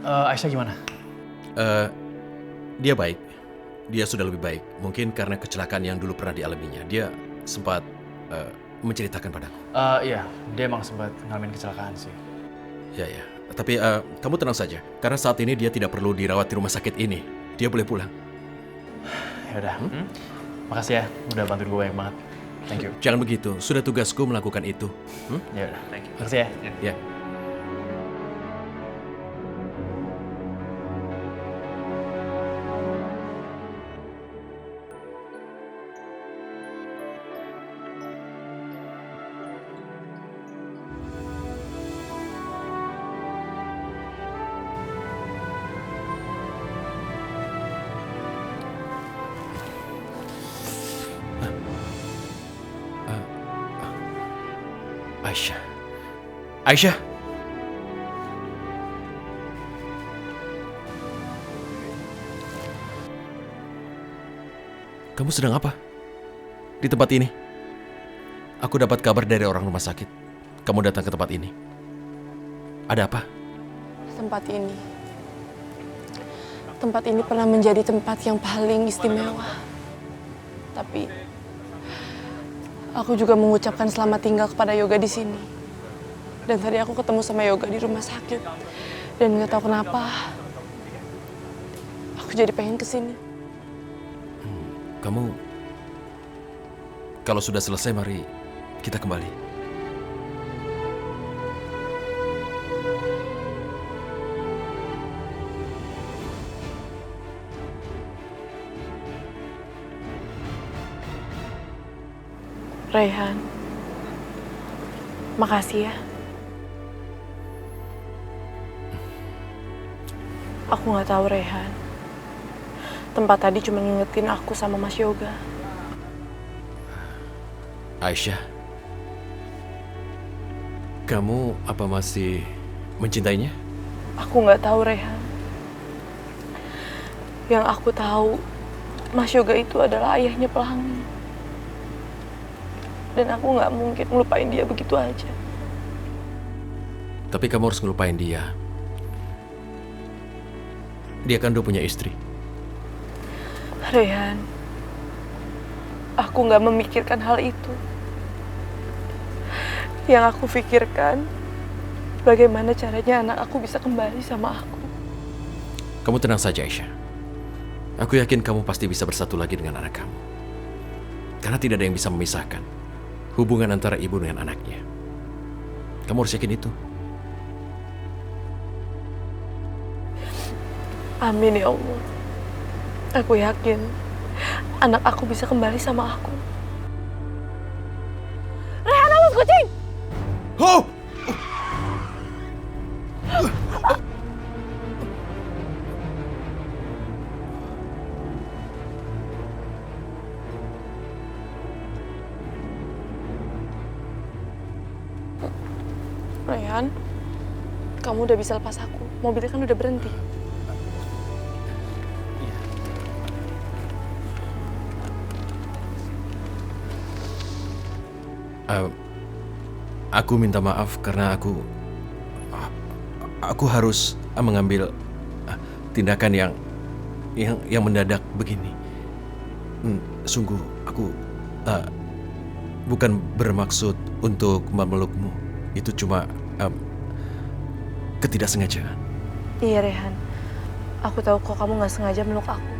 Aisyah gimana? Eh, dia baik. Dia sudah lebih baik. Mungkin karena kecelakaan yang dulu pernah dialaminya. Dia sempat menceritakan padaku. Iya, dia emang sempat ngalamin kecelakaan sih. Ya, ya. Tapi kamu tenang saja. Karena saat ini dia tidak perlu dirawat di rumah sakit ini. Dia boleh pulang. Ya udah. Makasih ya, udah bantuin gue banyak banget. Thank you. Jangan begitu. Sudah tugasku melakukan itu. Ya udah, thank you. Makasih ya. Ya. Aisyah. Aisyah. Kamu sedang apa? Di tempat ini? Aku dapat kabar dari orang rumah sakit. Kamu datang ke tempat ini. Ada apa? Tempat ini pernah menjadi tempat yang paling istimewa. Tapi aku juga mengucapkan selamat tinggal kepada Yoga di sini. Dan tadi aku ketemu sama Yoga di rumah sakit. Dan nggak tahu kenapa, aku jadi pengen kesini. Kamu... Kalau sudah selesai, mari kita kembali. Raihan, makasih ya. Aku nggak tahu, Raihan. Tempat tadi cuma ngingetin aku sama Mas Yoga. Aisyah, kamu apa masih mencintainya? Aku nggak tahu, Raihan. Yang aku tahu, Mas Yoga itu adalah ayahnya Pelangi. Dan aku nggak mungkin ngelupain dia begitu aja. Tapi kamu harus ngelupain dia. Dia kan udah punya istri. Raihan, aku nggak memikirkan hal itu. Yang aku pikirkan, bagaimana caranya anak aku bisa kembali sama aku. Kamu tenang saja, Aisyah. Aku yakin kamu pasti bisa bersatu lagi dengan anak kamu. Karena tidak ada yang bisa memisahkan hubungan antara ibu dengan anaknya. Kamu harus yakin itu. Amin ya Allah. Aku yakin anak aku bisa kembali sama aku. Raihan, awas kucing! Oh! Raihan, kamu udah bisa lepas aku. Mobilnya kan udah berhenti. Aku minta maaf karena aku harus mengambil tindakan yang mendadak begini. Sungguh aku bukan bermaksud untuk memelukmu. Itu cuma ketidaksengajaan. Iya, Raihan. Aku tahu kok kamu nggak sengaja meluk aku.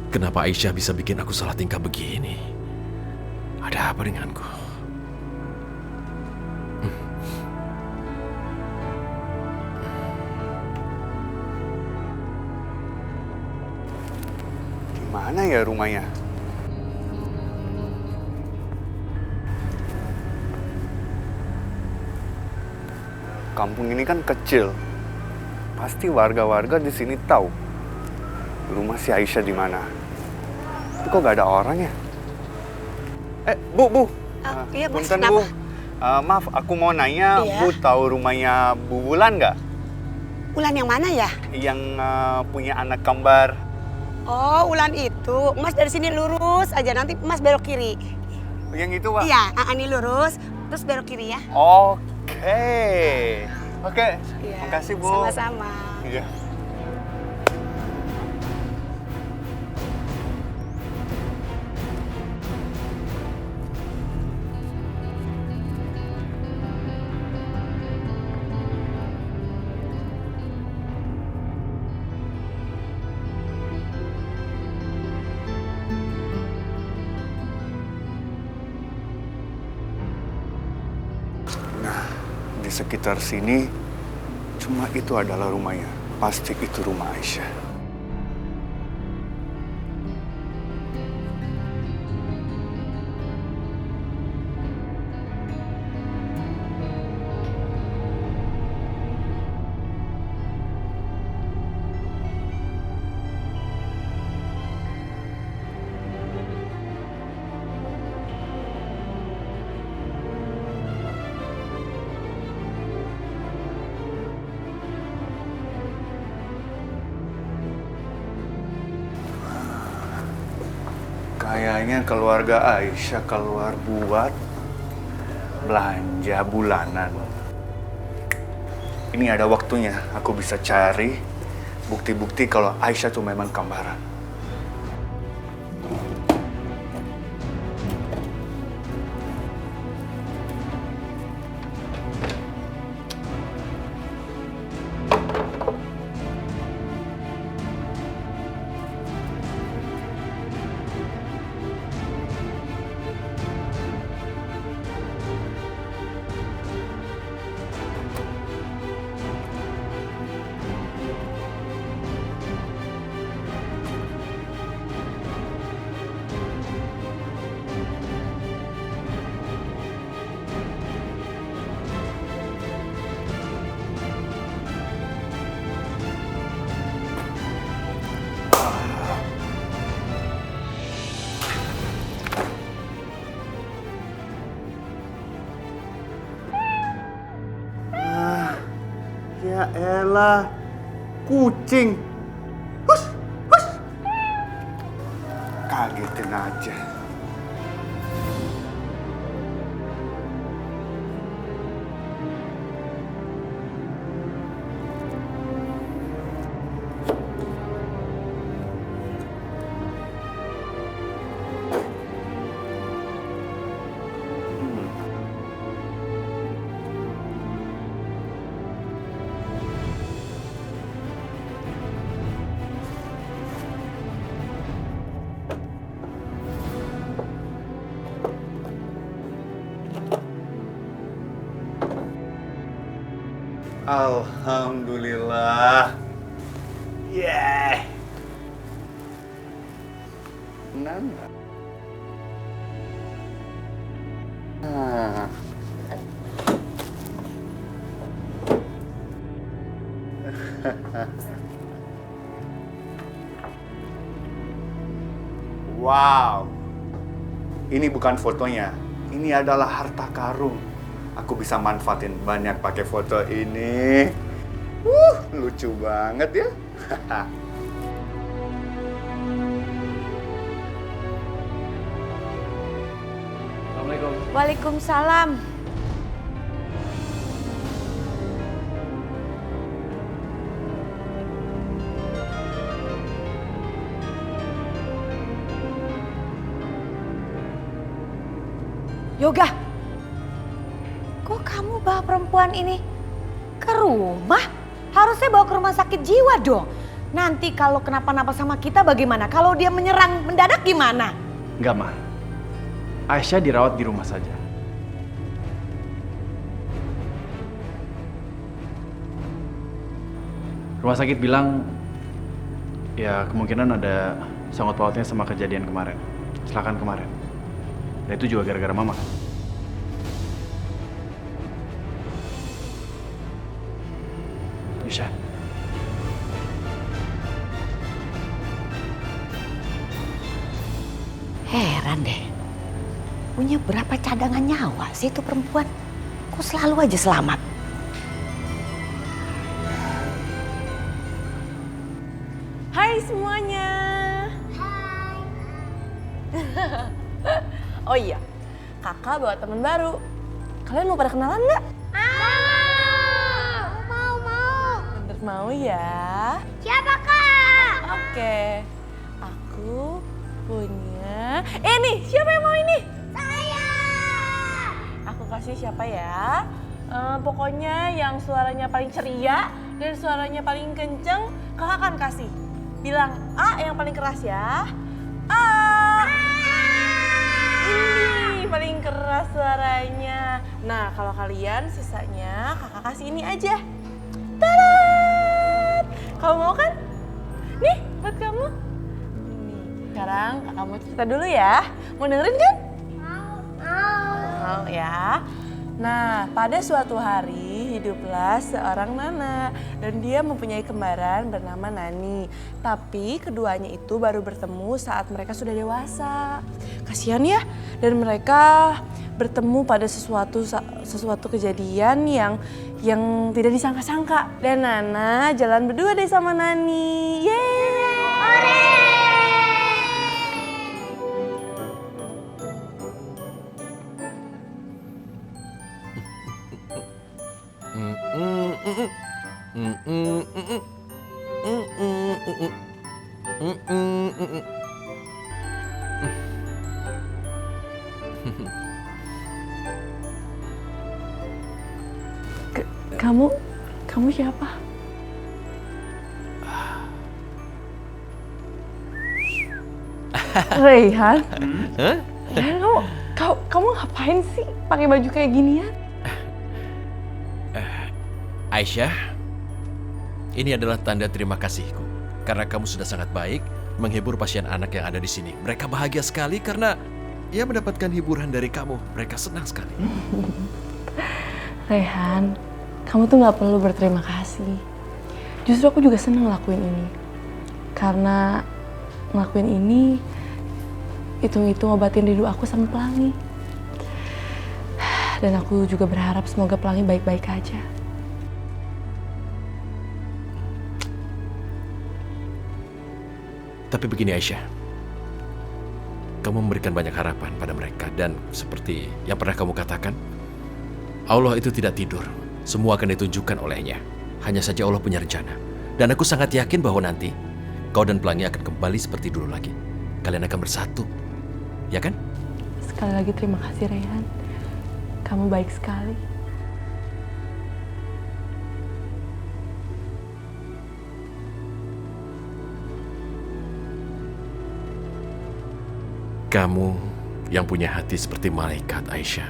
Kenapa Aisyah bisa bikin aku salah tingkah begini? Ada apa denganku? Mana ya rumahnya? Kampung ini kan kecil. Pasti warga-warga di sini tahu rumah si Aisyah di mana. Tapi kok gak ada orang ya? Bu. Iya, Mas, Punten, kenapa? Bu. Maaf, aku mau nanya, Iya. Bu tahu rumahnya Bu Wulan nggak? Ulan yang mana ya? Yang punya anak kembar. Oh, Ulan itu. Mas dari sini lurus aja, nanti Mas belok kiri. Yang itu, Pak? Iya, ini lurus, terus belok kiri ya. Oke. Iya. Makasih, Bu. Sama-sama. Iya. Di sekitar sini, cuma itu adalah rumahnya. Pasti itu rumah Aisyah. Kayaknya keluarga Aisyah keluar buat belanja bulanan. Ini ada waktunya aku bisa cari bukti-bukti kalau Aisyah tuh memang kembaran. Ya elah, kucing. Hus, hus. Kagetin aja. Alhamdulillah. Yeah. Nana. Wow. Ini bukan fotonya. Ini adalah harta karun. Aku bisa manfaatin banyak pakai foto ini. Lucu banget ya. Assalamualaikum. Waalaikumsalam. Yoga, kok kamu bawa perempuan ini ke rumah? Harusnya bawa ke rumah sakit jiwa dong. Nanti kalau kenapa-napa sama kita bagaimana? Kalau dia menyerang mendadak gimana? Enggak, Ma. Aisyah dirawat di rumah saja. Rumah sakit bilang, ya kemungkinan ada sangkut pautnya sama kejadian kemarin. Kecelakaan kemarin. Dan itu juga gara-gara Mama kan? Aisyah. Heran deh. Punya berapa cadangan nyawa sih itu perempuan? Kok selalu aja selamat? Hai semuanya. Oh iya, kakak bawa teman baru. Kalian mau pada kenalan nggak? Mau. Bener mau ya? Siapa kak? Oke, aku punya. Nih, siapa yang mau ini? Saya. Aku kasih siapa ya? Pokoknya yang suaranya paling ceria dan suaranya paling kenceng, kakak akan kasih. Bilang A yang paling keras ya. A. Ini paling keras suaranya. Nah, kalau kalian sisanya kakak kasih ini aja. Tada! Kamu mau kan? Nih, buat kamu. Nih, sekarang kakak mau cerita dulu ya. Mau dengerin kan? Mau ya. Nah, pada suatu hari hiduplah seorang Nana dan dia mempunyai kembaran bernama Nani. Tapi keduanya itu baru bertemu saat mereka sudah dewasa. Kasihan ya, dan mereka bertemu pada sesuatu kejadian yang tidak disangka-sangka. Dan Nana jalan berdua deh sama Nani. Yeay! Kamu siapa? Reyhan? Reyhan, kamu ngapain sih pakai baju kayak ginian? Aisyah, ini adalah tanda terima kasihku karena kamu sudah sangat baik menghibur pasien anak yang ada di sini. Mereka bahagia sekali karena mendapatkan hiburan dari kamu. Mereka senang sekali. Reyhan, kamu tuh nggak perlu berterima kasih. Justru aku juga seneng ngelakuin ini. Karena ngelakuin ini, hitung-hitung obatin rindu aku sama Pelangi. Dan aku juga berharap semoga Pelangi baik-baik aja. Tapi begini Aisyah, kamu memberikan banyak harapan pada mereka dan seperti yang pernah kamu katakan, Allah itu tidak tidur, semua akan ditunjukkan olehnya. Hanya saja Allah punya rencana. Dan aku sangat yakin bahwa nanti kau dan Pelangi akan kembali seperti dulu lagi. Kalian akan bersatu, ya kan? Sekali lagi terima kasih Reyhan, kamu baik sekali. Kamu yang punya hati seperti malaikat, Aisyah.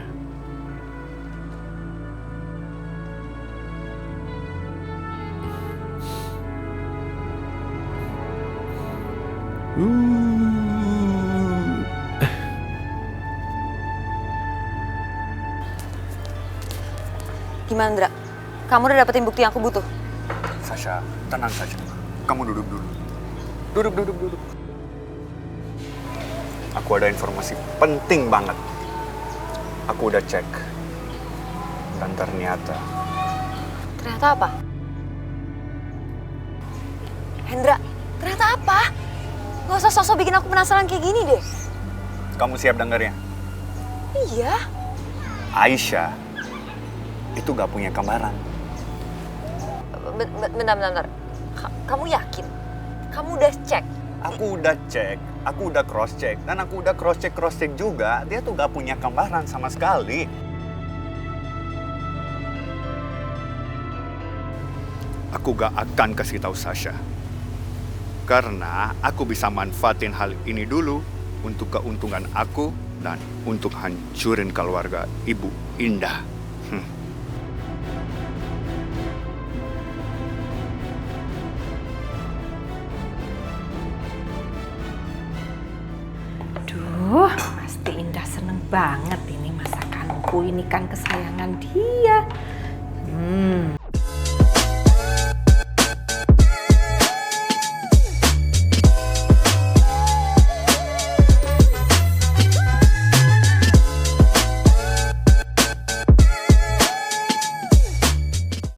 Gimana, Ndra? Kamu udah dapetin bukti yang aku butuh? Sasha, tenang saja. Kamu duduk dulu. Duduk. Aku ada informasi penting banget. Aku udah cek. Dan ternyata... Ternyata apa? Hendra, ternyata apa? Gak usah sosok bikin aku penasaran kayak gini deh. Kamu siap dengarnya? Iya. Aisyah itu gak punya kembaran. Bentar. Kamu yakin? Kamu udah cek? Aku udah cek, aku udah cross check, dan aku udah cross check juga. Dia tuh gak punya kembaran sama sekali. Aku gak akan kasih tahu Sasha. Karena aku bisa manfaatin hal ini dulu untuk keuntungan aku dan untuk hancurin keluarga Ibu Indah. Duh, pasti Indah seneng banget ini masakanku. Ini kan kesayangan dia.